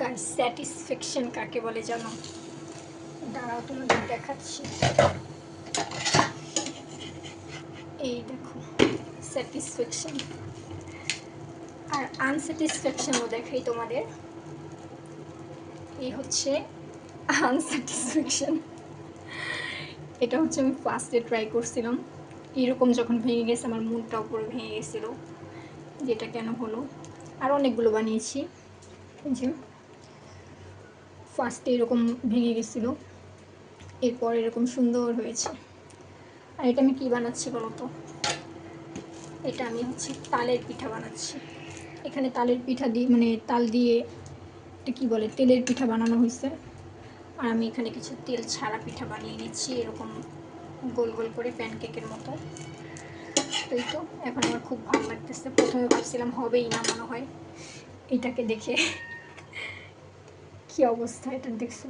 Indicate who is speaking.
Speaker 1: Guys satisfaction কাকে বলে জানো? দাঁড়াও তোমাদের দেখাচ্ছি। এই দেখো স্যাটিসফ্যাকশন, আর আনস্যাটিসফ্যাকশনও দেখাই তোমাদের। এই হচ্ছে আনস্যাটিসফ্যাকশন। এটা হচ্ছে আমি ফার্স্টে ট্রাই করছিলাম, এরকম যখন ভেঙে গেছে আমার মনটাও পুরো ভেঙে গেছিলো যে এটা কেন হলো। আর অনেকগুলো বানিয়েছি, যে ফার্স্টে এরকম ভেঙে গেছিলো, এরপর এরকম সুন্দর হয়েছে। আর এটা আমি কী বানাচ্ছি বলো তো? এটা আমি হচ্ছে তালের পিঠা বানাচ্ছি। এখানে তালের পিঠা দিয়ে মানে তাল দিয়ে এটা কী বলে তেলের পিঠা বানানো হয়েছে। আর আমি এখানে কিছু তেল ছাড়া পিঠা বানিয়ে নিচ্ছি, এরকম গোল গোল করে প্যানকেকের মতো। এই তো এখন আমার খুব ভালো লাগতেছে। প্রথমে ভাবছিলাম হবেই না মনে হয়, এটাকে দেখে কি অবস্থা এটা দেখছো।